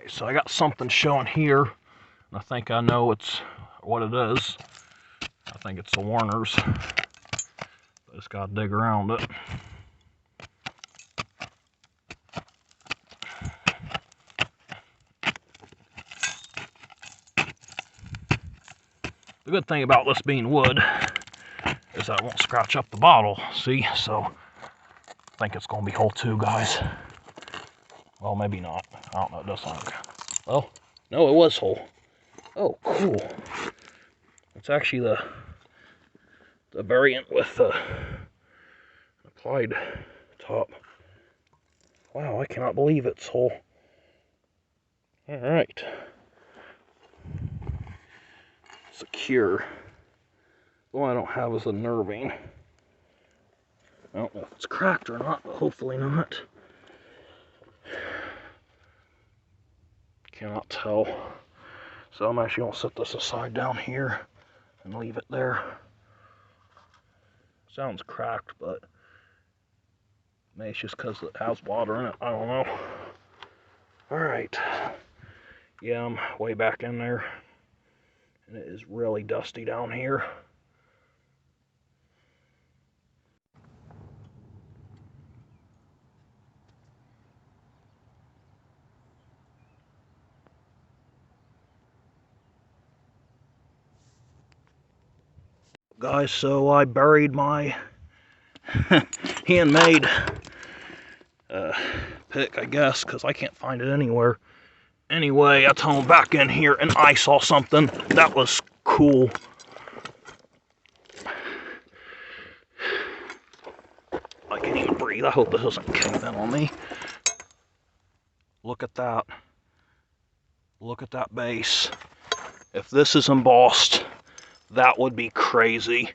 So I got something showing here, and I think I know it's what it is. I think it's the Warners. I just gotta dig around it. The good thing about this being wood is that it won't scratch up the bottle, see? So I think it's gonna be hole 2, guys. Well, maybe not. I don't know, it doesn't look. Well, no, it was hole. Oh, cool. It's actually the variant with the applied top. Wow, I cannot believe it's hole. Alright. Secure. What I don't have is a nerving. I don't know if it's cracked or not, but hopefully not. Cannot tell. So I'm actually going to set this aside down here and leave it there. Sounds cracked, but maybe it's just because it has water in it. I don't know. Alright. Yeah, I'm way back in there. And it is really dusty down here. Guys, so I buried my handmade pick, I guess, because I can't find it anywhere. Anyway, I tunneled back in here and I saw something that was cool. I can't even breathe. I hope this doesn't cave in on me. Look at that. Look at that base. If this is embossed, that would be crazy.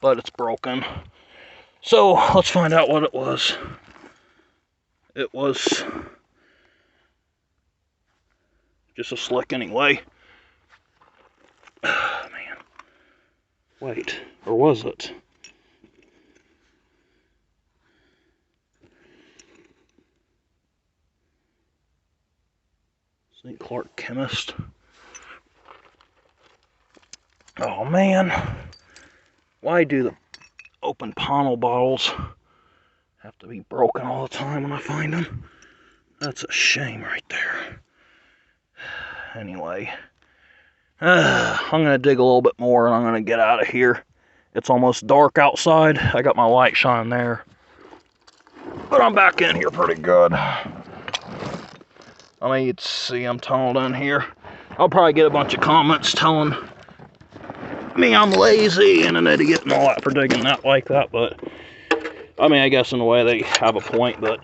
But it's broken. So, let's find out what it was. It was just a slick anyway. Man. Wait, or was it? St. Clark Chemist. Oh man. Why do the open panel bottles have to be broken all the time when I find them? That's a shame right there. Anyway, I'm going to dig a little bit more and I'm going to get out of here. It's almost dark outside. I got my light shining there. But I'm back in here pretty good. I mean, you can see I'm tunneled in here. I'll probably get a bunch of comments telling me I'm lazy and an idiot and all that for digging that like that, but I mean, I guess in a way they have a point, but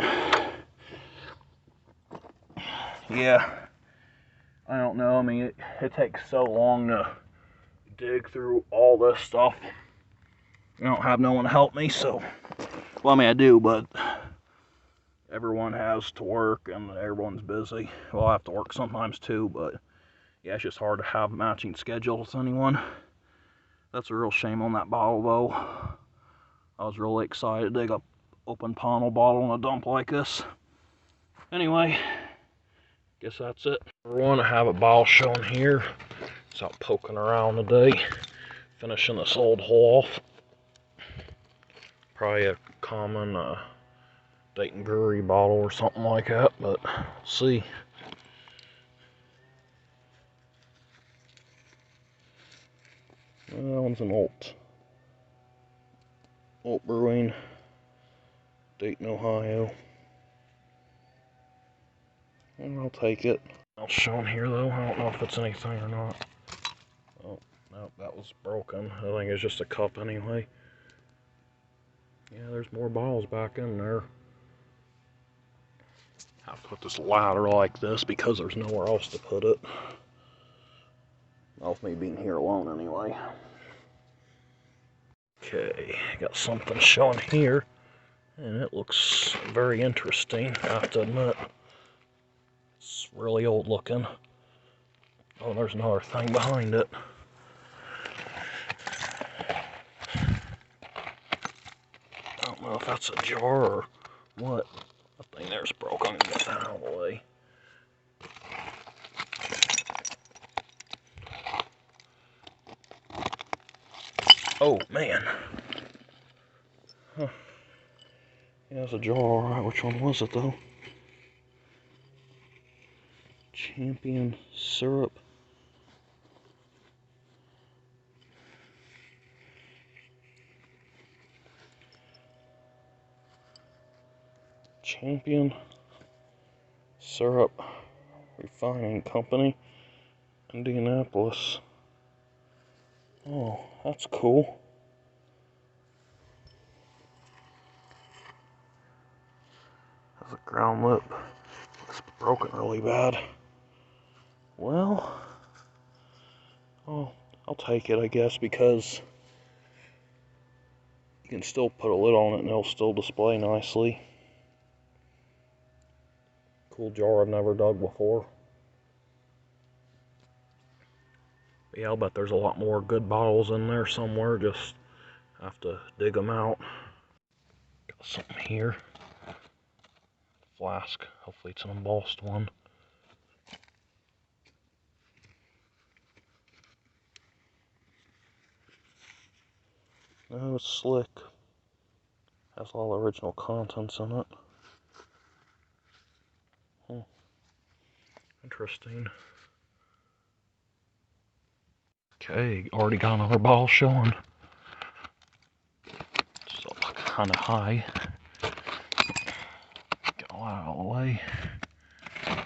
yeah, I don't know. I mean, it takes so long to dig through all this stuff. I don't have no one to help me, so, well, I mean, I do, but everyone has to work and everyone's busy. Well, I have to work sometimes too, but yeah, it's just hard to have matching schedules with anyone. That's a real shame on that bottle, though. I was really excited to dig up open panel bottle in a dump like this. Anyway, guess that's it. Everyone, I have a bottle shown here. It's out poking around today, finishing this old hole off. Probably a common Dayton Brewery bottle or something like that, but we'll see. That one's an Alt Brewing, Dayton, Ohio. I'll take it. I'll show them here though. I don't know if it's anything or not. Oh, no, that was broken. I think it's just a cup anyway. Yeah, there's more bottles back in there. I have to put this ladder like this because there's nowhere else to put it. Well, with me being here alone anyway. Okay, got something showing here, and it looks very interesting, I have to admit. It's really old looking. Oh, there's another thing behind it. I don't know if that's a jar or what. That thing there's broke. I'm gonna get that out of the way. Oh, man. Huh. Yeah, it's a jar, alright. Which one was it, though? Champion syrup. Champion Syrup Refining Company, Indianapolis. Oh, that's cool. Has a ground lip. It's broken really bad. Well, oh, I'll take it, I guess, because you can still put a lid on it and it'll still display nicely. Cool jar I've never dug before. But yeah, I'll bet there's a lot more good bottles in there somewhere. Just have to dig them out. Got something here. Flask. Hopefully it's an embossed one. No, it's slick. Has all the original contents in it. Interesting. Okay, already got another bottle showing. It's up kind of high. Get all that out of the way.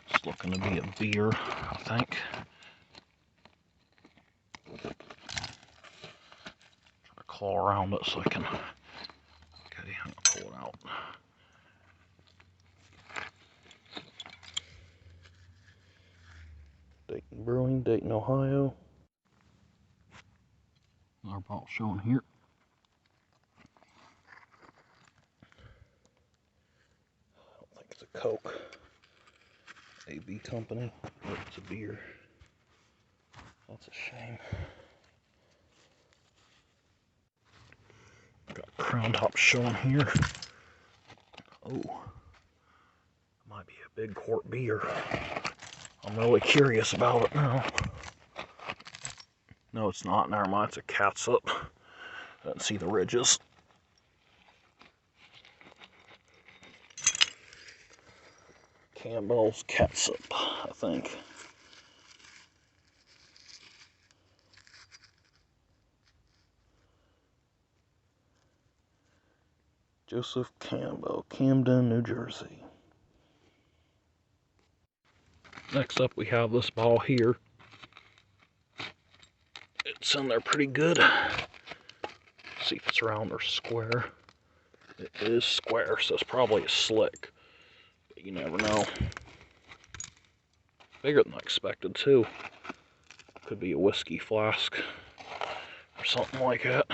It's looking to be a beer, I think. Try to claw around it so I can. Okay, I'm gonna pull it out. Dayton Brewing, Dayton, Ohio. Another bottle showing here. I don't think it's a Coke. AB Company. But it's a beer. That's a shame. Got Crown Top showing here. Oh, might be a big quart beer. I'm really curious about it now. No, it's not. Never mind. It's a catsup. Doesn't see the ridges. Campbell's catsup, I think. Joseph Campbell, Camden, New Jersey. Next up, we have this bottle here. It's in there pretty good. Let's see if it's round or square. It is square, so it's probably a slick. But you never know. Bigger than I expected, too. Could be a whiskey flask or something like that.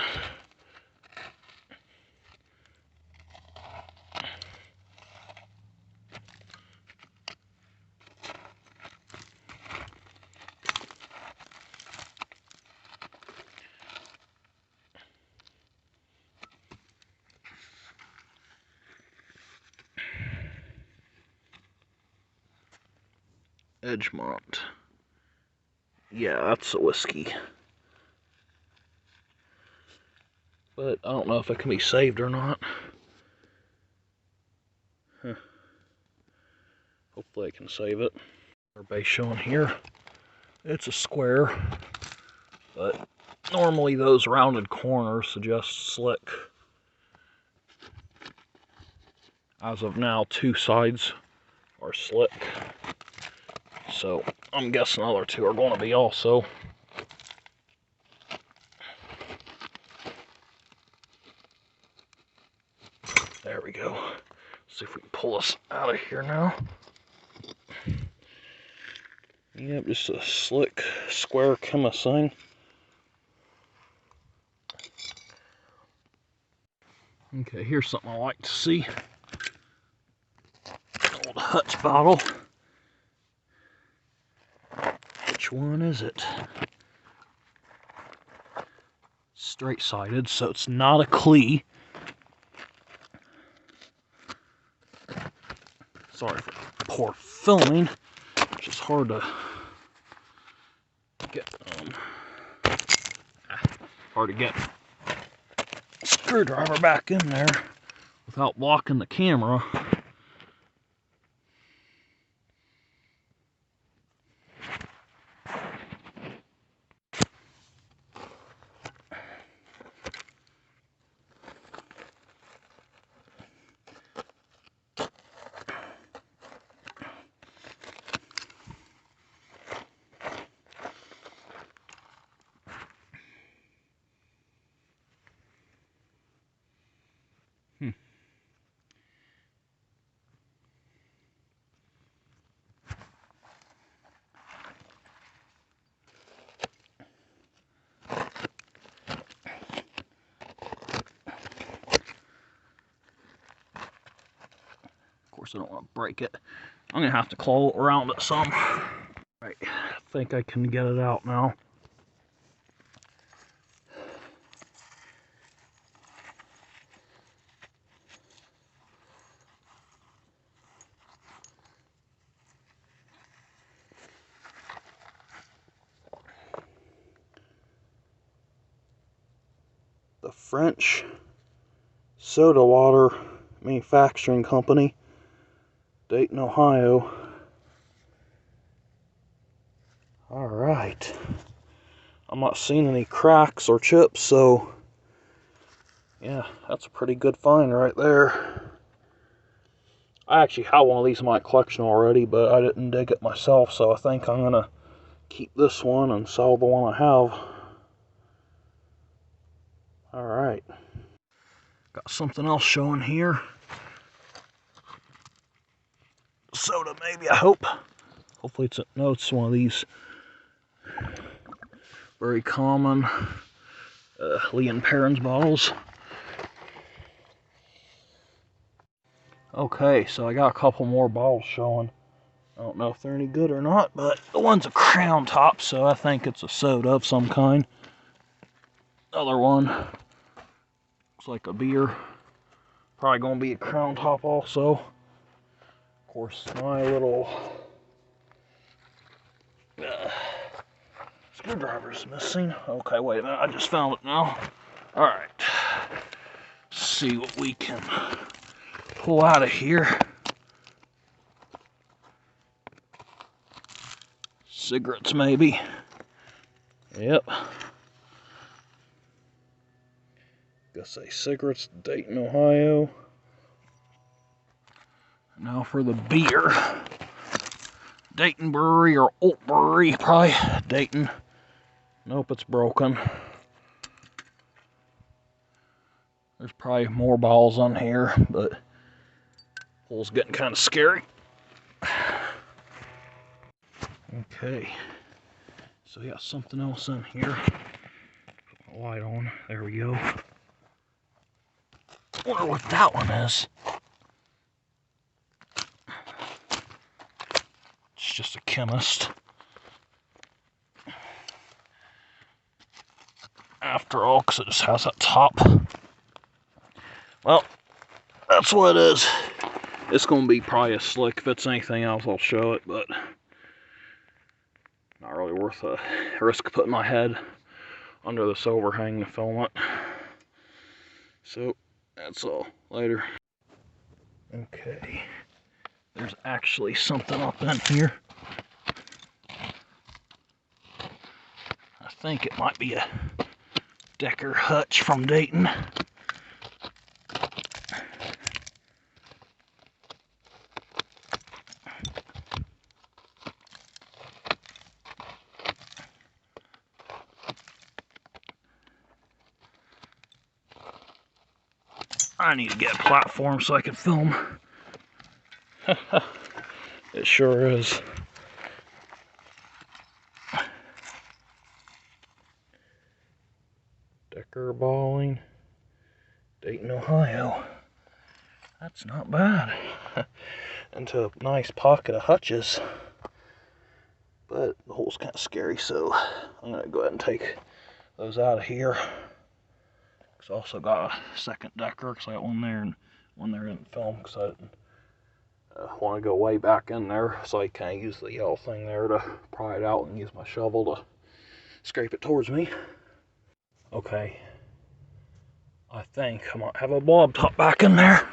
Edgemont. Yeah, that's a whiskey. But I don't know if it can be saved or not. Huh. Hopefully I can save it. Our base showing here. It's a square, but normally those rounded corners suggest slick. As of now, two sides are slick. So I'm guessing the other two are going to be also. There we go. See if we can pull this out of here now. Yep, just a slick square chemist thing. Okay, here's something I like to see. Old Hutch bottle. Which one is it? Straight-sided, so it's not a Klee. Sorry for poor filming, which is hard to get screwdriver back in there without blocking the camera. Of course, I don't want to break it. I'm gonna have to claw around it some. Right, I think I can get it out now. The French soda water manufacturing company, Dayton, Ohio. Alright. I'm not seeing any cracks or chips, so yeah, that's a pretty good find right there. I actually have one of these in my collection already, but I didn't dig it myself, so I think I'm gonna keep this one and sell the one I have. Alright. Got something else showing here. Soda, maybe, I hope. Hopefully it's no, it's one of these very common Lee and Perrins bottles. Okay, so I got a couple more bottles showing. I don't know if they're any good or not, but the one's a crown top, so I think it's a soda of some kind. Other one looks like a beer. Probably gonna be a crown top also. Of course, my little screwdriver's missing. Okay, wait a minute, I just found it now. Alright. See what we can pull out of here. Cigarettes, maybe. Yep. Guess say cigarettes, Dayton, Ohio. Now for the beer. Dayton Brewery or Old Brewery, probably Dayton. Nope, it's broken. There's probably more bottles on here, but hole's getting kind of scary. Okay, so we got something else in here. Put my light on. There we go. Wonder what that one is. It's just a chemist. After all, because it just has that top. Well, that's what it is. It's going to be probably a slick. If it's anything else, I'll show it, but not really worth the risk of putting my head under this overhang to film it. So, that's all. Later. Okay. There's actually something up in here. I think it might be a Decker hutch from Dayton. I need to get a platform so I can film. It sure is. Decker balling, Dayton, Ohio. That's not bad. Into a nice pocket of hutches. But the hole's kind of scary, so I'm going to go ahead and take those out of here. I also got a second Decker, because I got one there and one there didn't film, because I didn't want to go way back in there, so I kind of use the yellow thing there to pry it out and use my shovel to scrape it towards me. Okay, I think I might have a blob top back in there.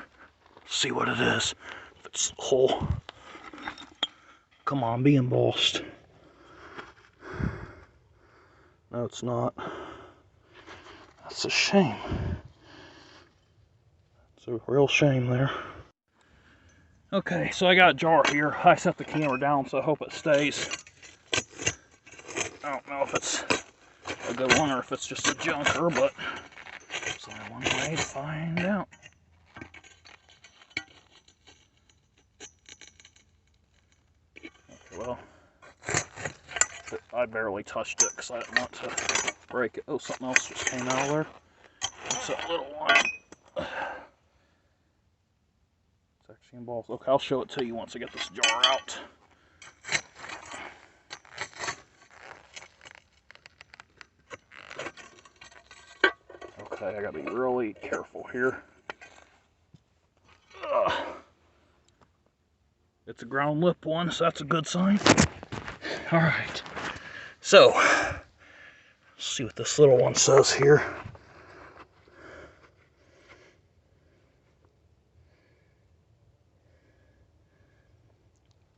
See what it is. If it's whole. Come on, be embossed. No, it's not. That's a shame. It's a real shame there. Okay, so I got a jar here. I set the camera down, so I hope it stays. I don't know if it's a good one or if it's just a junker, but there's only one way to find out. Okay, well, I barely touched it because I didn't want to break it. Oh, something else just came out of there. What's that little one? It's actually embossed. Okay, I'll show it to you once I get this jar out. Okay, I gotta be really careful here. Ugh. It's a ground lip one, so that's a good sign. Alright, so, let's see what this little one says here.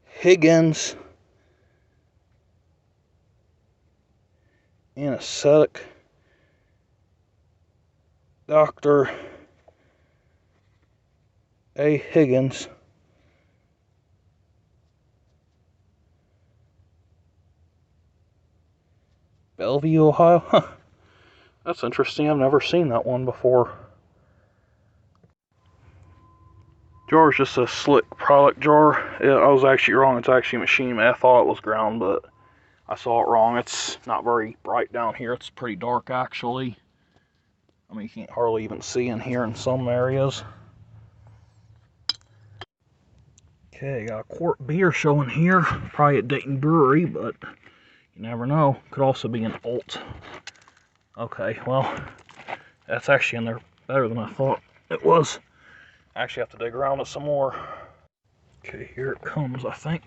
Higgins anesthetic, Dr. A. Higgins, Bellevue, Ohio. Huh. That's interesting. I've never seen that one before. Jar is just a slick product jar. Yeah, I was actually wrong. It's actually machine made. I thought it was ground, but I saw it wrong. It's not very bright down here. It's pretty dark, actually. I mean, you can't hardly even see in here in some areas. Okay, got a quart beer showing here. Probably at Dayton Brewery, but you never know. Could also be an Alt. Okay, well, that's actually in there better than I thought it was. I actually have to dig around it some more. Okay, here it comes, I think.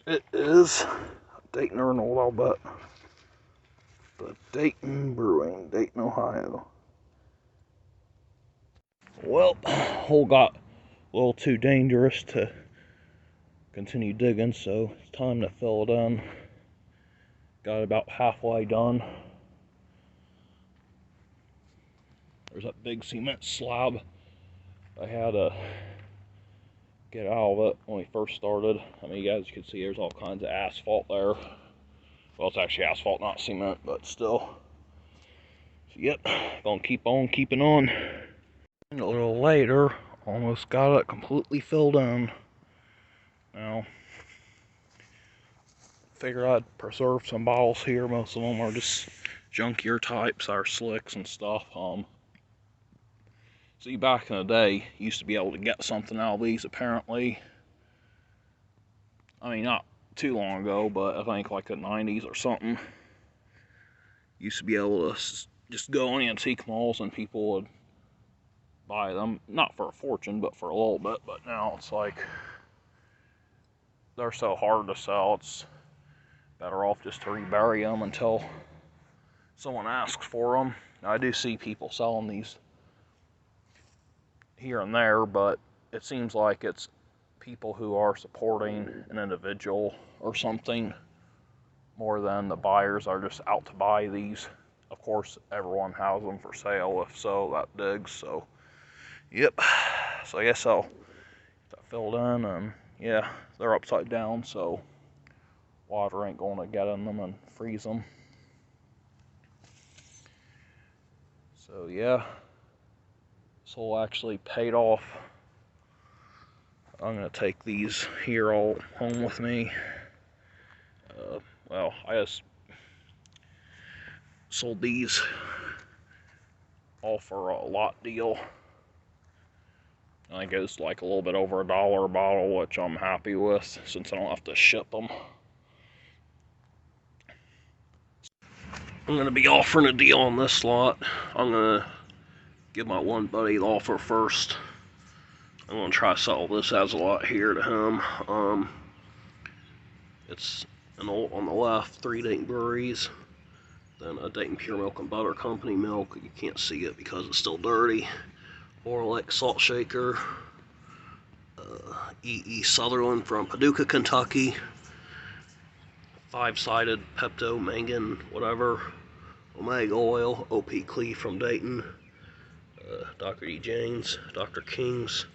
It is Dayton Arnold, I'll bet. The Dayton Brewing, Dayton, Ohio. Well, hole got a little too dangerous to continue digging, so it's time to fill it in. Got about halfway done. There's that big cement slab I had to get out of it when we first started. I mean, you guys can see there's all kinds of asphalt there. Well, it's actually asphalt, not cement, but still. So, yep, gonna keep on keeping on. And a little later, almost got it completely filled in. Now, figured I'd preserve some bottles here. Most of them are just junkier types, our slicks and stuff. See, back in the day, you used to be able to get something out of these, apparently. I mean, not too long ago, but I think like the 90s or something. Used to be able to just go in antique malls and people would buy them. Not for a fortune, but for a little bit. But now it's like, they're so hard to sell, it's better off just to rebury them until someone asks for them. Now, I do see people selling these here and there, but it seems like it's people who are supporting an individual or something more than the buyers are just out to buy these. Of course, everyone has them for sale. If so, that digs. So, yep. So I guess I'll get that filled in, and yeah, they're upside down, so water ain't going to get in them and freeze them. So yeah, this hole actually paid off. I'm gonna take these here all home with me. Well, I just sold these all for a lot deal. I think it was like a little bit over $1 a bottle, which I'm happy with since I don't have to ship them. I'm gonna be offering a deal on this lot. I'm gonna give my one buddy the offer first. I'm gonna try to sell this as a lot here to him. It's an old on the left, 3 Dayton breweries. Then a Dayton Pure Milk and Butter Company milk. You can't see it because it's still dirty. Orlick Salt Shaker. E.E. Sutherland from Paducah, Kentucky. 5-sided Pepto Mangan, whatever. Omega Oil. O.P. Clee from Dayton. Dr. E. James. Dr. King's.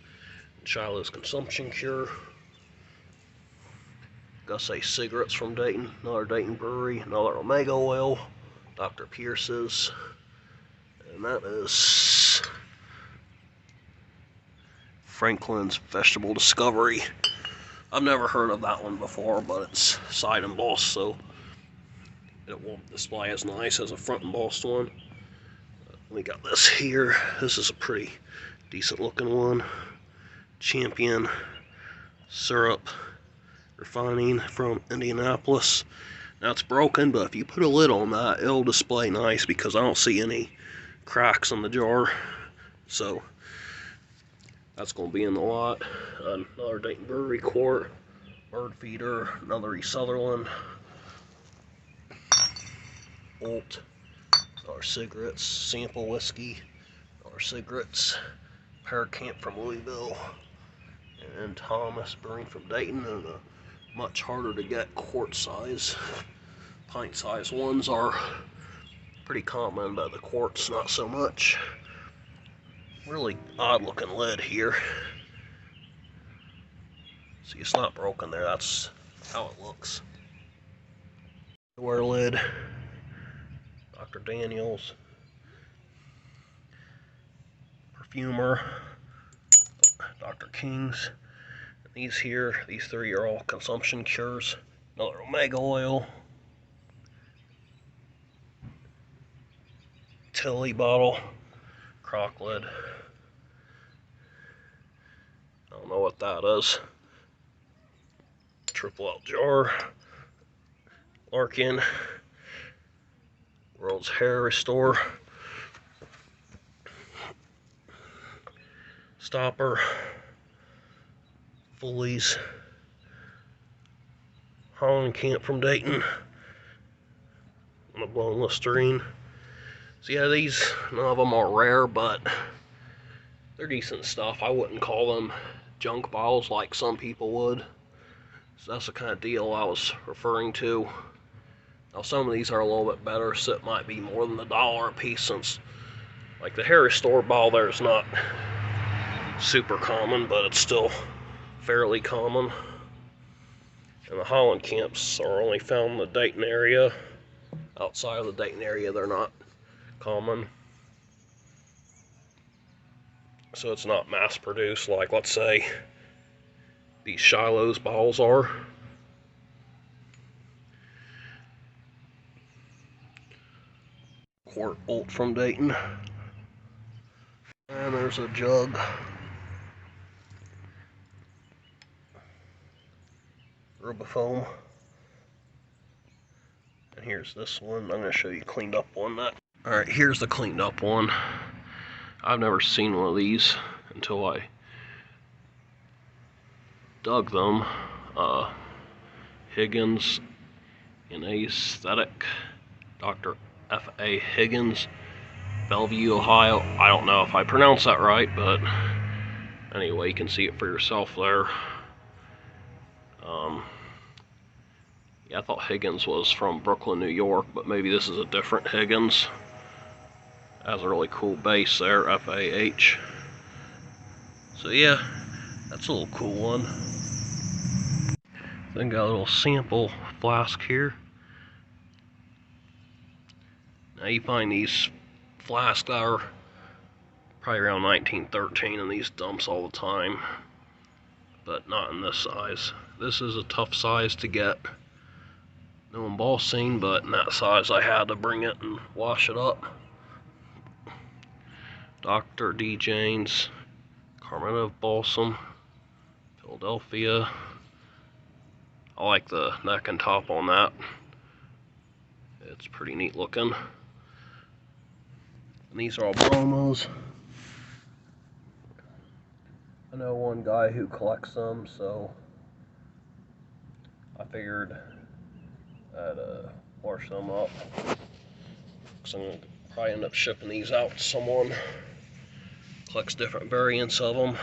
Shiloh's Consumption Cure. Gus A. Cigarettes from Dayton. Another Dayton brewery. Another Omega Oil. Dr. Pierce's. And that is Franklin's Vegetable Discovery. I've never heard of that one before, but it's side embossed, so it won't display as nice as a front embossed one. We got this here. This is a pretty decent looking one. Champion Syrup Refining from Indianapolis. Now it's broken, but if you put a lid on that, it'll display nice because I don't see any cracks in the jar. So that's going to be in the lot. Another Dayton Brewery quart. Bird Feeder. Another E. Sutherland. Bolt. Another cigarettes. Sample whiskey. Another cigarettes. Paracamp from Louisville. And Thomas Brewing from Dayton. And a much harder to get quart size. Pint size ones are pretty common, but the quart's not so much. Really odd looking lid here. See, it's not broken there, that's how it looks. Wear lid. Dr. Daniels. Perfumer. Dr. King's. These here, these three are all consumption cures. Another Omega Oil. Tilly bottle. Crock lid. I don't know what that is. Triple L jar. Larkin. World's Hair Restore. Stopper. Fullies. Holland Camp from Dayton. And a blown Listerine. So yeah, these, none of them are rare, but they're decent stuff. I wouldn't call them junk bottles like some people would. So that's the kind of deal I was referring to. Now some of these are a little bit better, so it might be more than $1 a piece, since like the Hair Restore bottle there is not super common, but it's still fairly common. And the Holland Camps are only found in the Dayton area. Outside of the Dayton area, they're not common. So it's not mass produced like, let's say, these Shiloh's bottles are. Quart bolt from Dayton. And there's a jug. Rubifoam. And here's this one. I'm going to show you cleaned up one. Alright, here's the cleaned up one. I've never seen one of these until I dug them. Higgins in Aesthetic. Dr. F.A. Higgins, Bellevue, Ohio. I don't know if I pronounced that right, but anyway, you can see it for yourself there. Yeah, I thought Higgins was from Brooklyn, New York, but maybe this is a different Higgins. Has a really cool base there, F-A-H. So yeah, that's a little cool one. Then got a little sample flask here. Now you find these flasks that are probably around 1913 in these dumps all the time, but not in this size. This is a tough size to get. No embossing, but in that size I had to bring it and wash it up. Dr. D. Jane's Carminative Balsam, Philadelphia. I like the neck and top on that. It's pretty neat looking. And these are all bromos. I know one guy who collects them, so I figured I'd wash them up. because I'm going to probably end up shipping these out to someone. Collects different variants of them.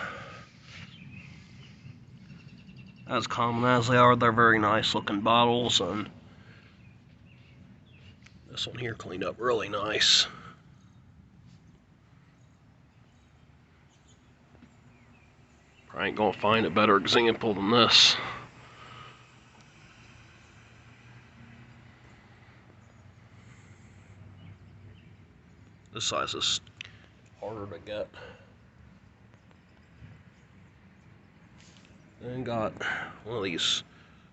As common as they are, they're very nice looking bottles, and this one here cleaned up really nice. I ain't gonna find a better example than this. This size is harder to get. Then got one of these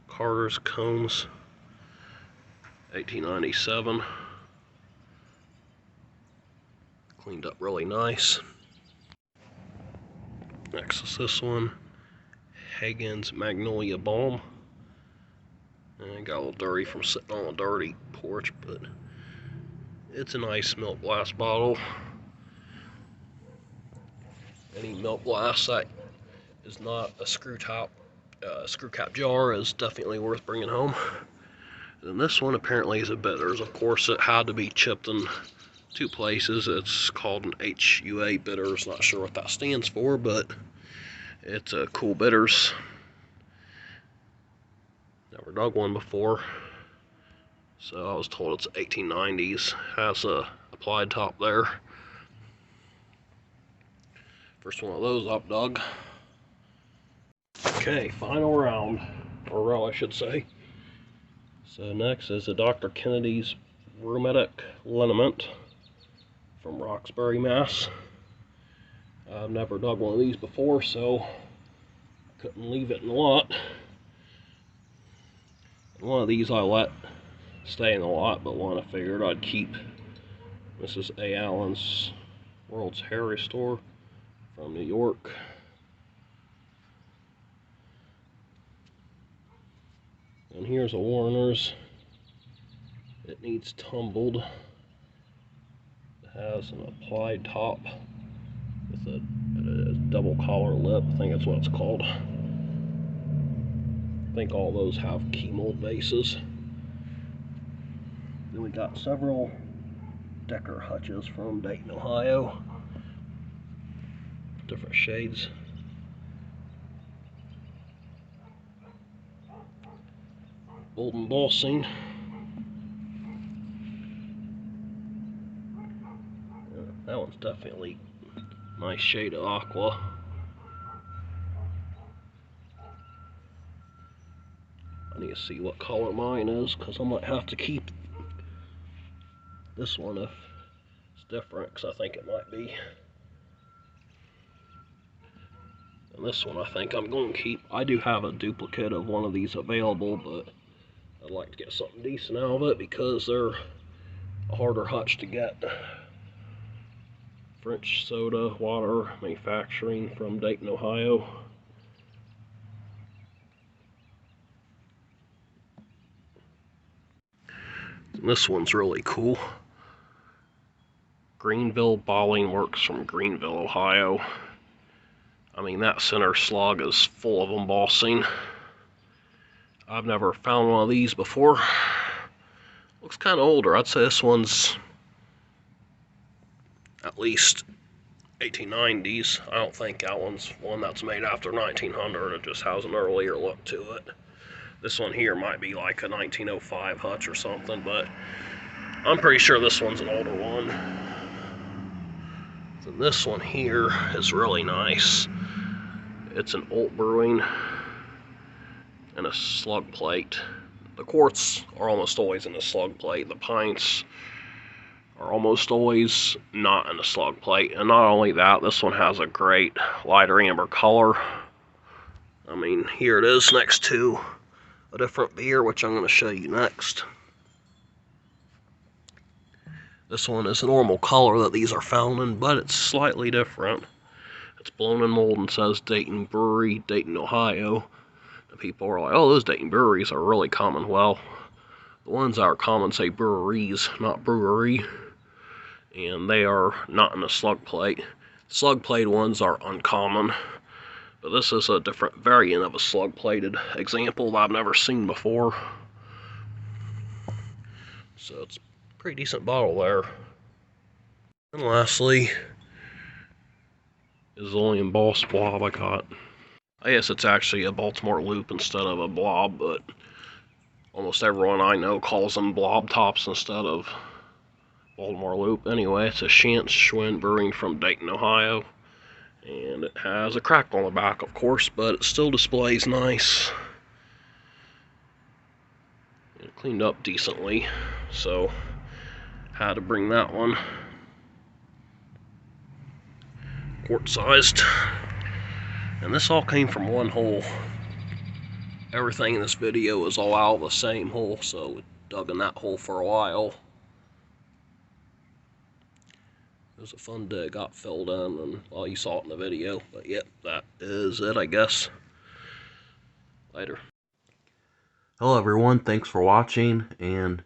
Carter's combs, 1897. Cleaned up really nice. Next is this one, Hagen's Magnolia Balm. And it got a little dirty from sitting on a dirty porch, but it's a nice milk glass bottle. Any milk glass that is not a screw cap jar is definitely worth bringing home. And this one apparently is a bitters. Of course, it had to be chipped in 2 places. It's called an Hua Bitters. Not sure what that stands for, but it's a cool bitters. Never dug one before, so I was told it's 1890s. Has a applied top there. First one of those up dug. Okay, final round, or row I should say. So next is a Dr. Kennedy's Rheumatic Liniment from Roxbury, Mass. I've never dug one of these before, so I couldn't leave it in the lot. One of these I let stay in the lot, but one I figured I'd keep. This is A. Allen's World's Hair Restore from New York. And here's a Warner's. It needs tumbled. It has an applied top with a double collar lip. I think that's what it's called. I think all those have key mold bases. Then we got several Decker hutches from Dayton, Ohio. Different shades. Old embossing. That one's definitely a nice shade of aqua. I need to see what color mine is, because I might have to keep this one if it's different, because I think it might be. And this one I think I'm going to keep. I do have a duplicate of one of these available, but I'd like to get something decent out of it because they're a harder hutch to get. French Soda Water Manufacturing from Dayton, Ohio. And this one's really cool. Greenville Balling Works from Greenville, Ohio. I mean, that center slug is full of embossing. I've never found one of these before. Looks kind of older. I'd say this one's at least 1890s. I don't think that one's one that's made after 1900. It just has an earlier look to it. This one here might be like a 1905 hutch or something, but I'm pretty sure this one's an older one. So this one here is really nice. It's an Old Brewing and a slug plate. The quarts are almost always in a slug plate. The pints are almost always not in a slug plate. And not only that, this one has a great lighter amber color. I mean, here it is next to a different beer, which I'm going to show you next. This one is a normal color that these are found in, but it's slightly different. It's blown in mold and says Dayton Brewery, Dayton, Ohio. And people are like, oh, those Dayton breweries are really common. Well, the ones that are common say breweries, not brewery. And they are not in a slug plate. Slug plate ones are uncommon. But this is a different variant of a slug plated example that I've never seen before. So it's Pretty decent bottle there. And lastly is the only embossed blob I got. I guess it's actually a Baltimore loop instead of a blob, but almost everyone I know calls them blob tops instead of Baltimore loop. Anyway, it's a Shantz Schwinn brewing from Dayton, Ohio. And it has a crack on the back, of course, but it still displays nice. It cleaned up decently, so had to bring that one. Quart sized. And this all came from one hole. Everything in this video is all out of the same hole, so we dug in that hole for a while. It was a fun dig, got filled in, and well, you saw it in the video. But yep, that is it, I guess. Later. Hello everyone, thanks for watching, and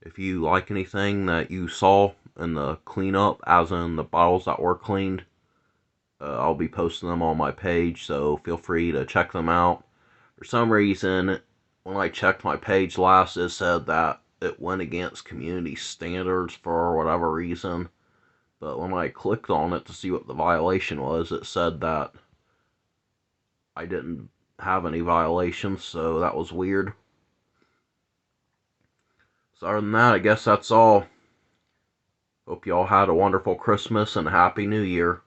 if you like anything that you saw in the cleanup, as in the bottles that were cleaned, I'll be posting them on my page, so feel free to check them out. For some reason, when I checked my page last, it said that it went against community standards for whatever reason. But when I clicked on it to see what the violation was, it said that I didn't have any violations, so that was weird. So other than that, I guess that's all. Hope y'all had a wonderful Christmas and a Happy New Year.